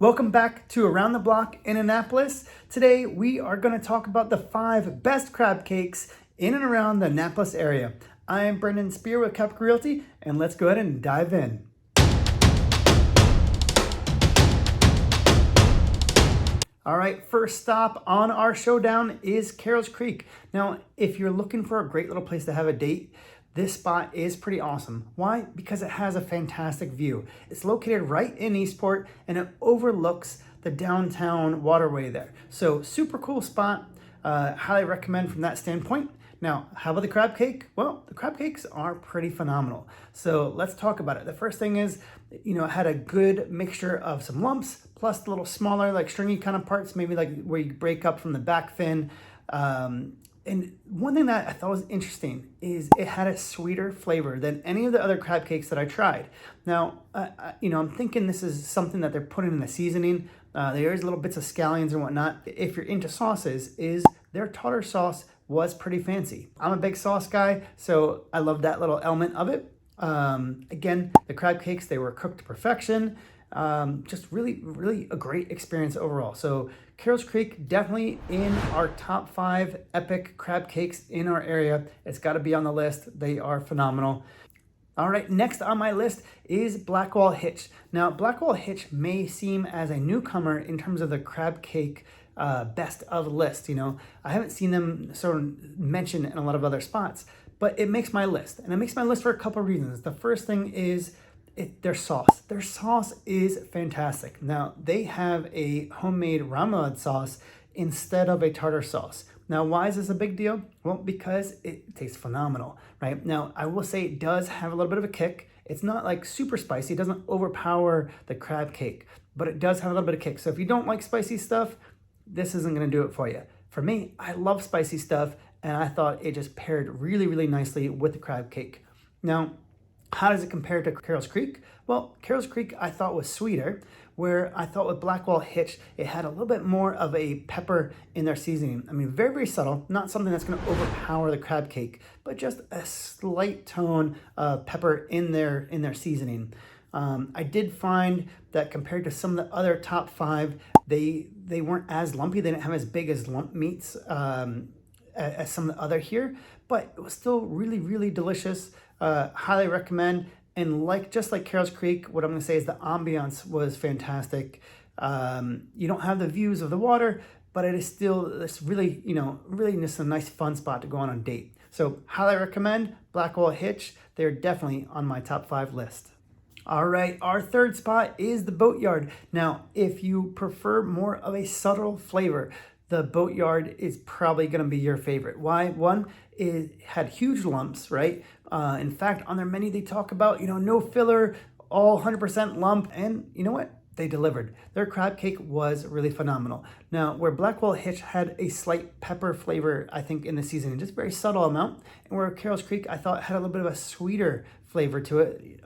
Welcome back to Around the Block in Annapolis. Today we are going to talk about the 5 best crab cakes in and around the Annapolis area. I am Brendan Spear with Caprika Realty, and let's go ahead and dive in. All right, first stop on our showdown is Carroll's Creek. Now, if you're looking for a great little place to have a date, this spot is pretty awesome. Why? Because it has a fantastic view. It's located right in Eastport and it overlooks the downtown waterway there. So super cool spot. Highly recommend from that standpoint. Now, how about the crab cake? Well, the crab cakes are pretty phenomenal. So let's talk about it. The first thing is, it had a good mixture of some lumps plus the little smaller, like stringy kind of parts, maybe like where you break up from the back fin. And one thing that I thought was interesting is it had a sweeter flavor than any of the other crab cakes that I tried. Now, I'm thinking this is something that they're putting in the seasoning. There's little bits of scallions and whatnot. If you're into sauces, their tartar sauce was pretty fancy. I'm a big sauce guy, so I love that little element of it. Again, the crab cakes, they were cooked to perfection. Just really a great experience overall. So Carroll's Creek, definitely in our top 5 epic crab cakes in our area. It's got to be on the list. They are phenomenal. All right, next on my list is Blackwall Hitch. Now, Blackwall Hitch may seem as a newcomer in terms of the crab cake best of list. I haven't seen them sort of mentioned in a lot of other spots, but it makes my list. And it makes my list for a couple of reasons. The first thing is their sauce. Their sauce is fantastic. Now, they have a homemade remoulade sauce instead of a tartar sauce. Now, why is this a big deal? Well, because it tastes phenomenal, right? Now, I will say it does have a little bit of a kick. It's not like super spicy. It doesn't overpower the crab cake, but it does have a little bit of kick. So if you don't like spicy stuff, this isn't going to do it for you. For me, I love spicy stuff, and I thought it just paired really nicely with the crab cake. Now, how does it compare to Carroll's Creek? Well, Carroll's Creek I thought was sweeter, where I thought with Blackwall Hitch, it had a little bit more of a pepper in their seasoning. I mean, very subtle, not something that's going to overpower the crab cake, but just a slight tone of pepper in their seasoning. I did find that compared to some of the other top 5, they weren't as lumpy. They didn't have as big as lump meats as some of the other here, but it was still really delicious. Highly recommend. And just like Carroll's Creek, what I'm going to say is the ambiance was fantastic. You don't have the views of the water, but it is still this really just a nice fun spot to go on a date. So highly recommend Blackwall Hitch. They're definitely on my top 5 list. All right, our third spot is the Boatyard. Now, if you prefer more of a subtle flavor, the Boatyard is probably going to be your favorite. Why? One, it had huge lumps, right? In fact, on their menu, they talk about, no filler, all 100% lump. And you know what? They delivered. Their crab cake was really phenomenal. Now, where Blackwall Hitch had a slight pepper flavor, I think, in the seasoning, just very subtle amount. And where Carroll's Creek, I thought, had a little bit of a sweeter flavor to it.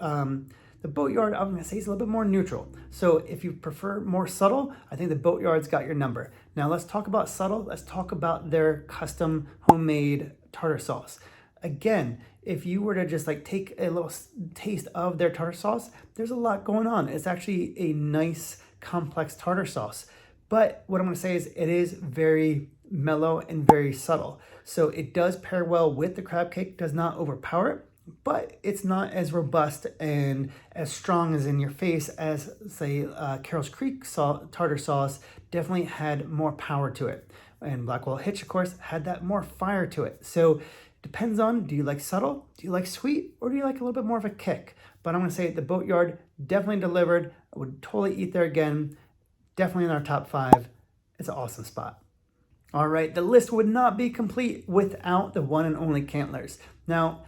The Boatyard, I'm going to say, is a little bit more neutral. So if you prefer more subtle, I think the Boatyard's got your number. Now let's talk about subtle. Let's talk about their custom homemade tartar sauce. Again, if you were to just take a little taste of their tartar sauce, there's a lot going on. It's actually a nice, complex tartar sauce. But what I'm going to say is it is very mellow and very subtle. So it does pair well with the crab cake, does not overpower it. But it's not as robust and as strong as in your face as, say, Carroll's Creek tartar sauce definitely had more power to it. And Blackwall Hitch, of course, had that more fire to it. So depends on, do you like subtle, do you like sweet, or do you like a little bit more of a kick? But I'm going to say the Boatyard definitely delivered. I would totally eat there again. Definitely in our top 5. It's an awesome spot. All right, the list would not be complete without the one and only Cantlers. Now,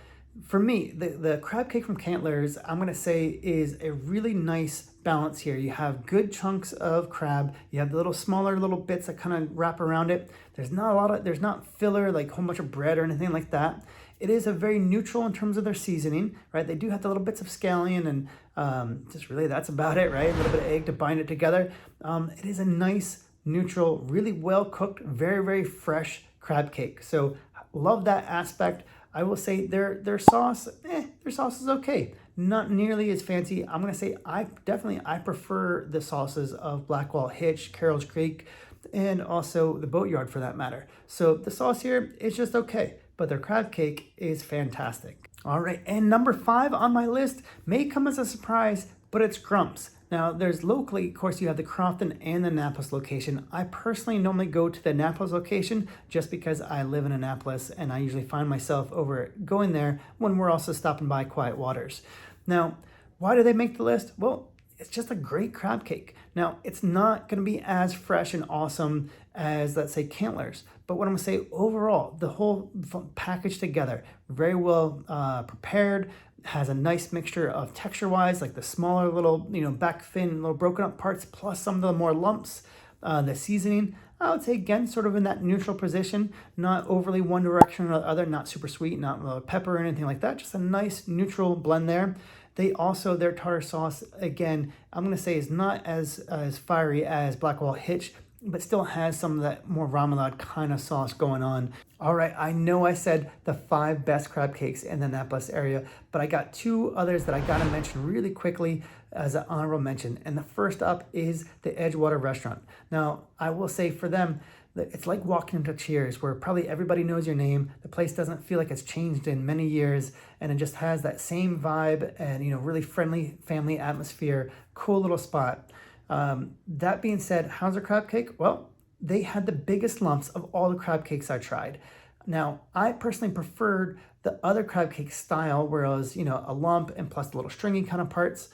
for me, the crab cake from Cantlers, I'm going to say, is a really nice balance here. You have good chunks of crab. You have the little smaller little bits that kind of wrap around it. There's not filler, like a whole bunch of bread or anything like that. It is a very neutral in terms of their seasoning, right? They do have the little bits of scallion and just really that's about it, right? A little bit of egg to bind it together. It is a nice, neutral, really well cooked, very fresh crab cake. So love that aspect. I will say their sauce is okay. not nearly as fancy. I'm gonna say I prefer the sauces of Blackwall Hitch, Carroll's Creek, and also the Boatyard for that matter. So the sauce here is just okay, but their crab cake is fantastic. All right, and number 5 on my list may come as a surprise, but it's Grump's. Now, there's locally, of course, you have the Crofton and the Annapolis location. I personally normally go to the Annapolis location just because I live in Annapolis, and I usually find myself over going there when we're also stopping by Quiet Waters. Now, why do they make the list? Well, it's just a great crab cake. Now, it's not going to be as fresh and awesome as, let's say, Cantler's. But what I'm going to say overall, the whole package together, very well prepared, has a nice mixture of texture-wise, like the smaller little, back fin, little broken up parts, plus some of the more lumps. The seasoning, I would say, again, sort of in that neutral position, not overly one direction or the other, not super sweet, not pepper or anything like that, just a nice neutral blend there. They also, their tartar sauce, again, I'm going to say is not as fiery as Blackwall Hitch, but still has some of that more remoulade kind of sauce going on. All right, I know I said the 5 best crab cakes in the Annapolis area, but I got 2 others that I gotta mention really quickly as an honorable mention. And the first up is the Edgewater restaurant. Now, I will say for them, it's like walking into Cheers, where probably everybody knows your name. The place doesn't feel like it's changed in many years, and it just has that same vibe and really friendly family atmosphere, cool little spot. That being said, how's their crab cake? Well, they had the biggest lumps of all the crab cakes I tried. Now, I personally preferred the other crab cake style, where it was, a lump and plus the little stringy kind of parts.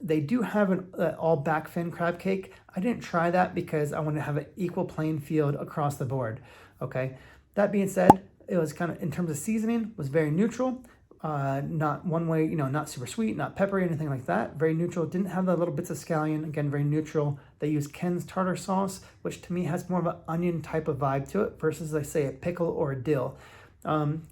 They do have an all back fin crab cake. I didn't try that because I wanted to have an equal playing field across the board. Okay. That being said, it was kind of, in terms of seasoning, was very neutral. Not one way, not super sweet, not peppery, anything like that. Very neutral. Didn't have the little bits of scallion. Again, very neutral. They use Ken's tartar sauce, which to me has more of an onion type of vibe to it versus, like, say, a pickle or a dill,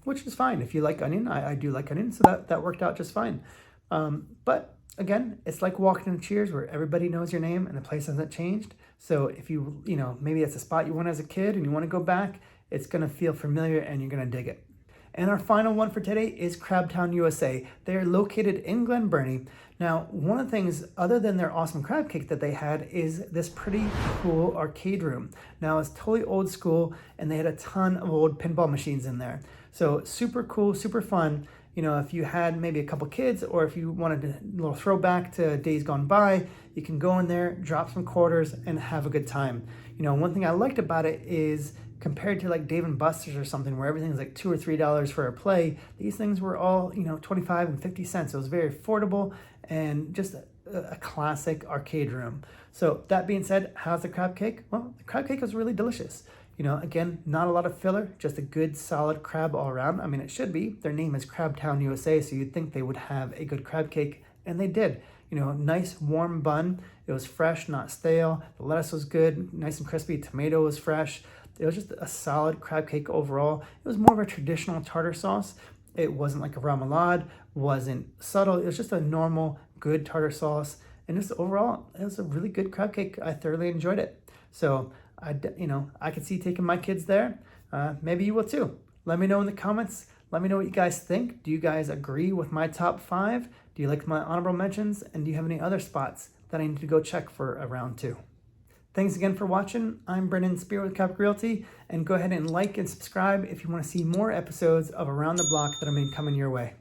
which is fine. If you like onion, I do like onion, so that worked out just fine. But again, it's like walking into Cheers, where everybody knows your name and the place hasn't changed. So if you, maybe it's a spot you went as a kid and you want to go back, it's going to feel familiar and you're going to dig it. And our final one for today is Crabtown USA. They're located in Glen Burnie. Now, one of the things, other than their awesome crab cake that they had, is this pretty cool arcade room. Now, it's totally old school, and they had a ton of old pinball machines in there. So super cool, super fun. If you had maybe a couple kids, or if you wanted a little throwback to days gone by, you can go in there, drop some quarters, and have a good time. One thing I liked about it is, compared to like Dave & Buster's or something, where everything's like $2 or $3 for a play, these things were all 25 and 50 cents. It was very affordable and just a classic arcade room. So that being said, how's the crab cake? Well, the crab cake was really delicious. Again, not a lot of filler, just a good solid crab all around. I mean, it should be. Their name is Crabtown USA, so you'd think they would have a good crab cake, and they did. Nice warm bun. It was fresh, not stale. The lettuce was good, nice and crispy. Tomato was fresh. It was just a solid crab cake overall. It was more of a traditional tartar sauce. It wasn't like a remoulade, wasn't subtle. It was just a normal, good tartar sauce. And just overall, it was a really good crab cake. I thoroughly enjoyed it. So I could see taking my kids there. Maybe you will too. Let me know in the comments. Let me know what you guys think. Do you guys agree with my top 5? Do you like my honorable mentions? And do you have any other spots that I need to go check for a round 2? Thanks again for watching. I'm Brendan Spear with Caprika Realty, and go ahead and like and subscribe if you want to see more episodes of Around the Block that have been coming your way.